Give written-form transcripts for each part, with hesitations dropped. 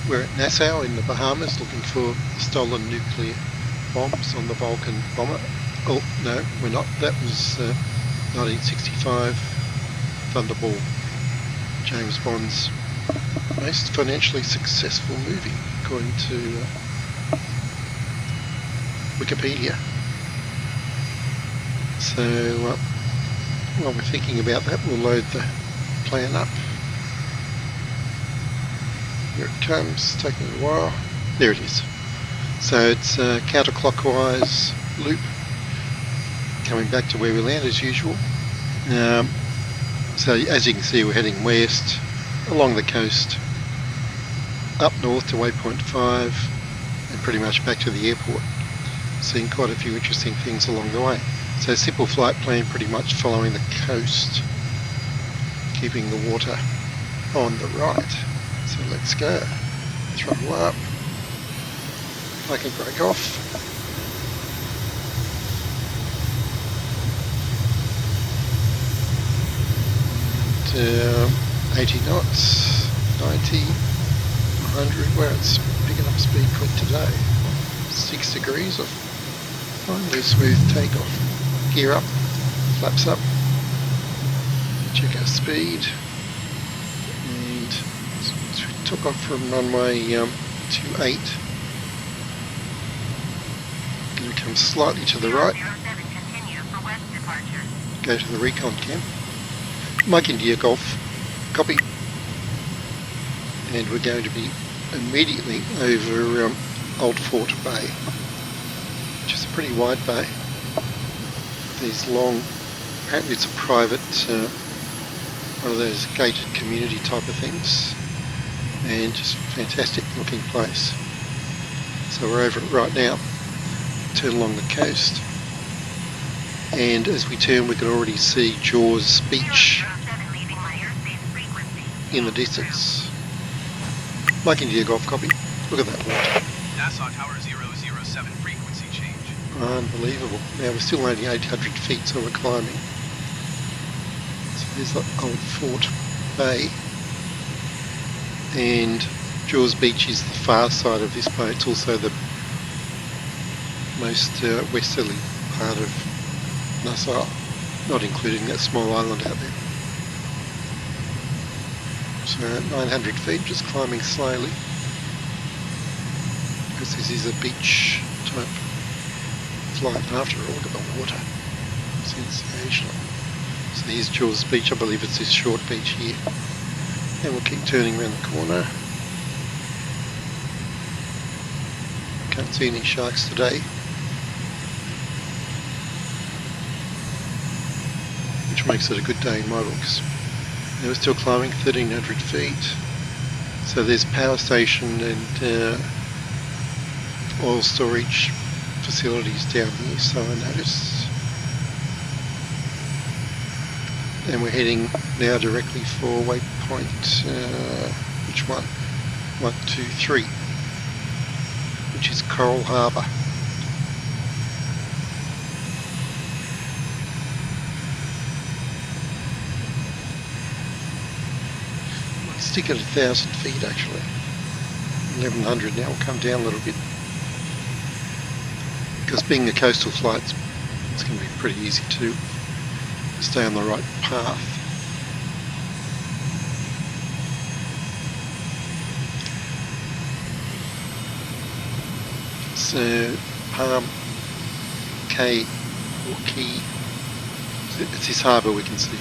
We're at Nassau in the Bahamas looking for stolen nuclear bombs on the Vulcan bomber. Oh, no, we're not. That was 1965 Thunderball, James Bond's most financially successful movie, according to Wikipedia. So while we're thinking about that, we'll load the plan up. Here it comes, taking a while. There it is. So it's a counterclockwise loop, coming back to where we land as usual. So as you can see, we're heading west along the coast, up north to waypoint 5, and pretty much back to the airport. Seeing quite a few interesting things along the way. So simple flight plan, pretty much following the coast, keeping the water on the right. So let's go. Throttle up. I can break off. And, 80 knots, 90, 100. Well, it's picking up speed quite today. 6 degrees off. Finally, smooth takeoff. Gear up, flaps up. Check our speed. And so we took off from runway 28. Going to come slightly to the right. Go to the recon camp. Mike India Golf, copy. And we're going to be immediately over Old Fort Bay, which is a pretty wide bay. These long, apparently it's a private, one of those gated community type of things, and just fantastic looking place. So we're over it right now, turn along the coast, and as we turn we can already see Jaws Beach in the distance. Mike India Golf, copy. Look at that water. Nassau Tower 007 frequency change. Unbelievable. Now we're still only 800 feet, so we're climbing. So there's the Old Fort Bay. And Jaws Beach is the far side of this bay. It's also the most westerly part of Nassau, not including that small island out there. So 900 feet, just climbing slowly, because this is a beach type flight after all. Look at the water, sensational. So here's Jaws Beach, I believe it's this short beach here, and we'll keep turning around the corner. Can't see any sharks today, which makes it a good day in my books. Now we're still climbing 1300 feet. So there's power station and oil storage facilities down here, so I noticed. And we're heading now directly for waypoint, which one? 1, 2, 3, which is Coral Harbour. Stick at 1,000 feet actually. 1100 now, will come down a little bit. Because being a coastal flight, it's going to be pretty easy to stay on the right path. So, Palm Cay or Key, it's this harbour we can see.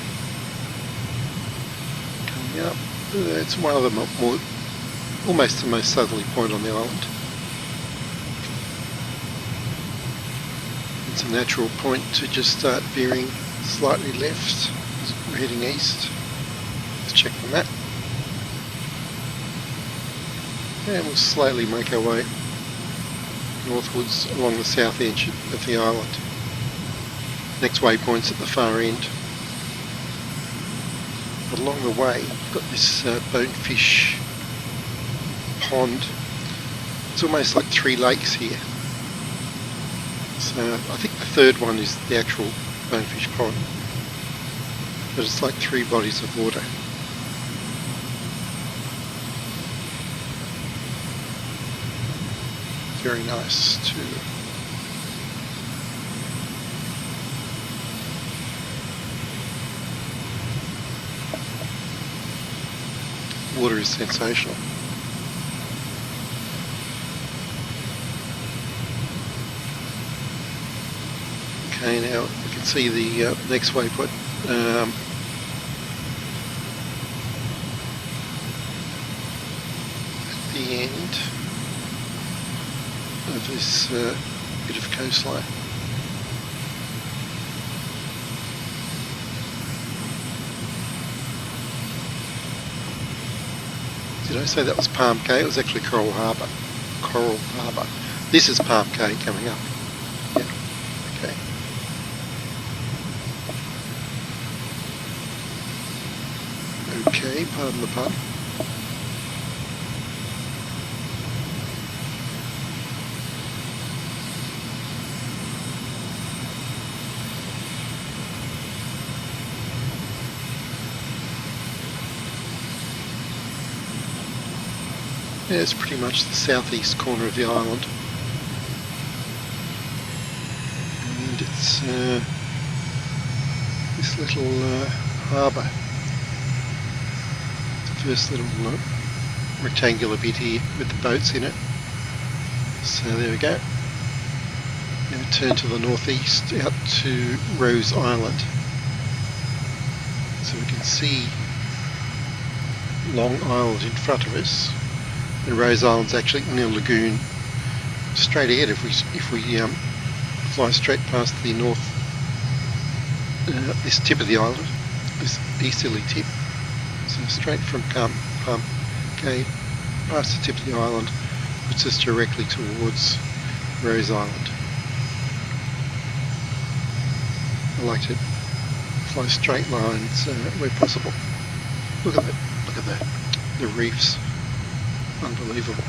Coming up. It's one of the almost the most southerly point on the island. It's a natural point to just start veering slightly left. We're heading east. Let's check the map. And we'll slowly make our way northwards along the south edge of the island. Next waypoint's at the far end. But along the way, we've got this bonefish pond. It's almost like 3 lakes here. So I think the third one is the actual bonefish pond. But it's like 3 bodies of water. very nice too. Water is sensational. Okay, now we can see the next waypoint. At the end of this bit of coastline. Did I say that was Palm Cay? It was actually Coral Harbour. Coral Harbour. This is Palm Cay coming up. Yeah. Okay. Okay, pardon the pun. Yeah, it's pretty much the southeast corner of the island. And it's this little harbour. The first little rectangular bit here with the boats in it. So there we go. Now we turn to the northeast out to Rose Island. So we can see Long Island in front of us. And Rose Island's actually in a lagoon straight ahead. If we fly straight past the north, this tip of the island, this easterly tip, so straight from Palm Cay past the tip of the island, puts us directly towards Rose Island. I like to fly straight lines where possible. Look at that! Look at that! The reefs. Unbelievable.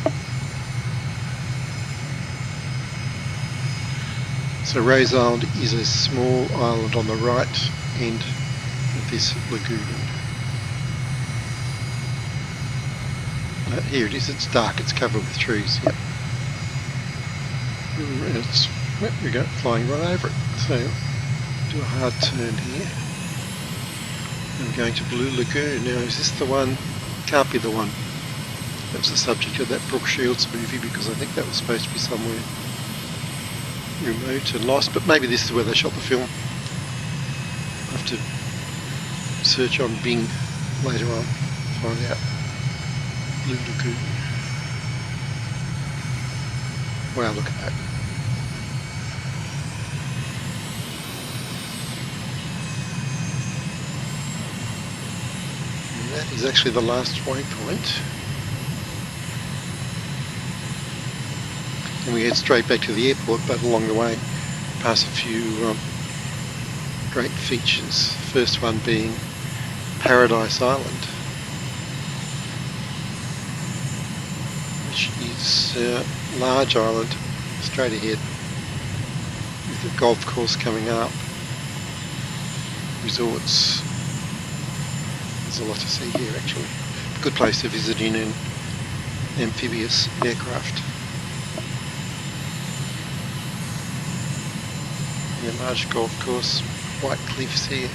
So Rose Island is a small island on the right end of this lagoon. Here it is, it's dark, it's covered with trees. Yep. There we go, flying right over it. So do a hard turn here. I'm going to Blue Lagoon. Now is this the one? Can't be the one. That was the subject of that Brooke Shields movie, because I think that was supposed to be somewhere remote and lost, but maybe this is where they shot the film. I'll have to search on Bing later on, find out. Blue Lagoon. Wow, look at that. And that is actually the last waypoint. And we head straight back to the airport, but along the way pass a few great features. First one being Paradise Island, which is a large island straight ahead with a golf course coming up, resorts. There's a lot to see here actually. Good place to visit in an amphibious aircraft. A large golf course, white cliffs here.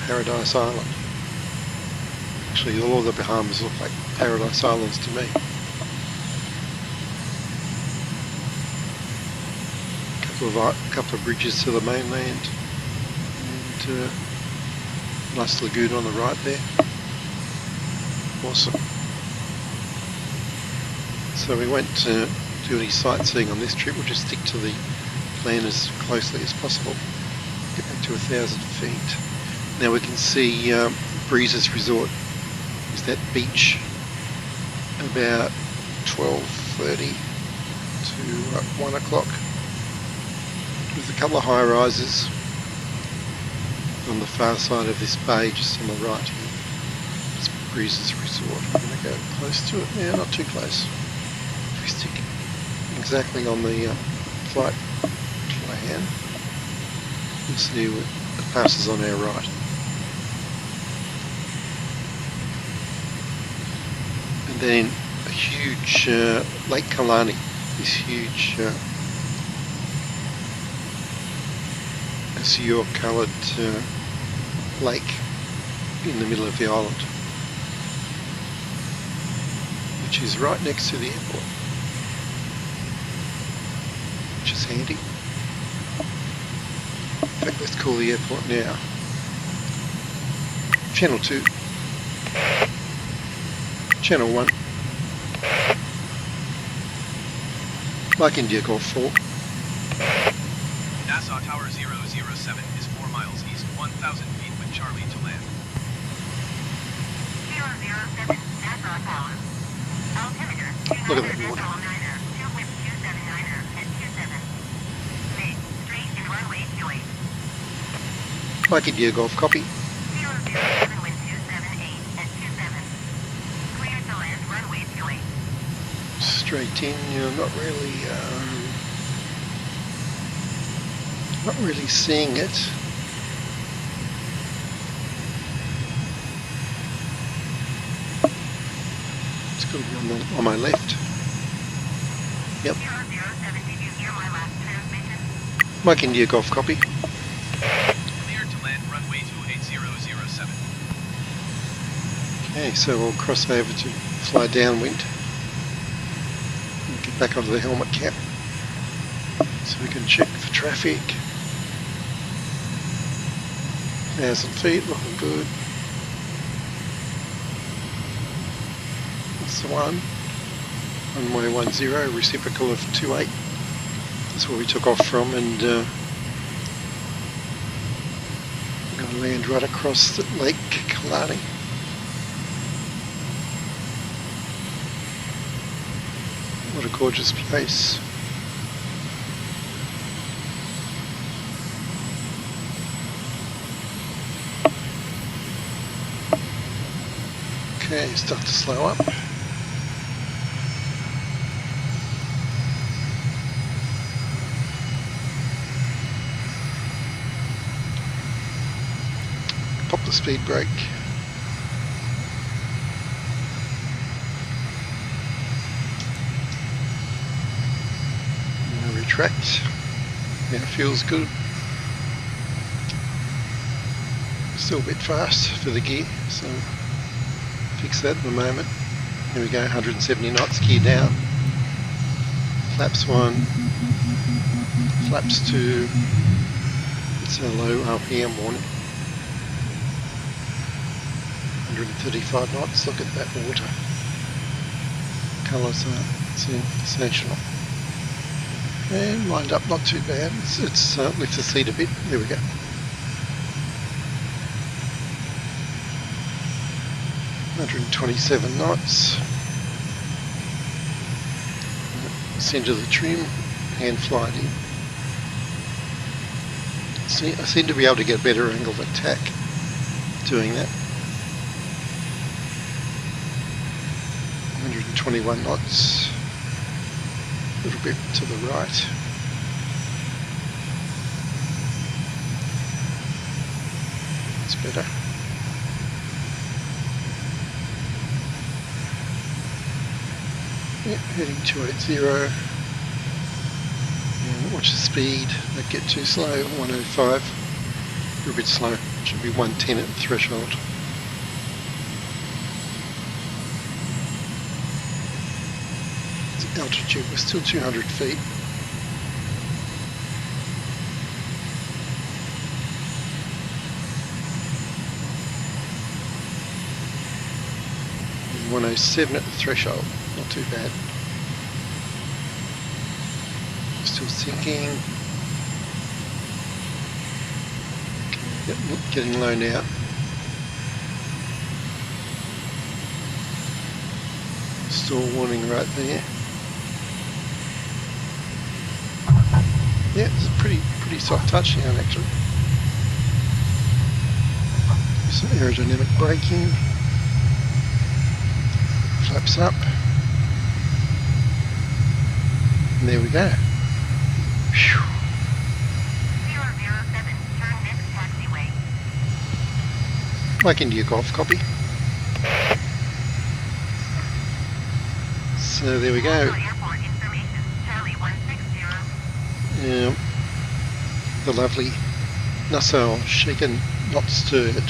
Paradise Island. Actually, all of the Bahamas look like Paradise Islands to me. A couple of bridges to the mainland, and nice lagoon on the right there. Awesome. So we won't do any sightseeing on this trip. We'll just stick to the plan as closely as possible. Get back to 1,000 feet. Now we can see Breezes Resort is that beach about 12:30 to 1 o'clock. There's a couple of high rises on the far side of this bay, just on the right here. Breezes Resort. I'm going to go close to it now, not too close. If we stick exactly on the flight plan, you'll see it passes on our right. And then a huge Lake Kalani, this huge azure coloured lake in the middle of the island, which is right next to the airport, which is handy. In fact, let's call the airport now. Channel 2, Channel 1, Mike India Golf 4. Nassau Tower 007 is 4 miles east, 1,000 feet with Charlie to land. 007 Nassau Tower. Altimeter Look at that water. 279er at 27. Make straight and runway 28. Mike India Golf, copy. 007 wind 278 at 27. Clear to land runway 28. Straight in, you're not really seeing it. It's got to be on my left. Yep. 007, did you hear my last transmission? Mike India Golf, copy. Clear to land runway 28007. Okay, so we'll cross over to fly downwind and get back onto the helmet cap so we can check for traffic. 1,000 feet, looking good. That's the one. Runway 10, reciprocal of 28. That's where we took off from, and we're going to land right across the Lake Kalani. What a gorgeous place. Okay, start to slow up. Pop the speed brake. And retract. Yeah, feels good. Still a bit fast for the gear, so fix that in a moment. Here we go, 170 knots, gear down. Flaps 1, flaps 2. It's a low RPM warning. 135 knots, look at that water. Colours are sensational. And lined up, not too bad. It's lift the seat a bit, there we go. 127 knots. Centre the trim, hand fly it in. See, I seem to be able to get a better angle of attack doing that. 121 knots. A little bit to the right. It's better. Yep, heading 280. And watch the speed, don't get too slow. 105. You're a bit slow. Should be 110 at the threshold. Altitude, we're still 200 feet. And 107 at the threshold, not too bad. Still sinking. Getting low now. Still warning right there. Yeah, it's a pretty soft touchdown actually. Some aerodynamic braking. Flaps up. And there we go. Whew. 007, turn next taxiway. Like India Golf, copy. So there we go. Nassau Airport information. Charlie 160. The lovely Nassau, shaken, not stirred.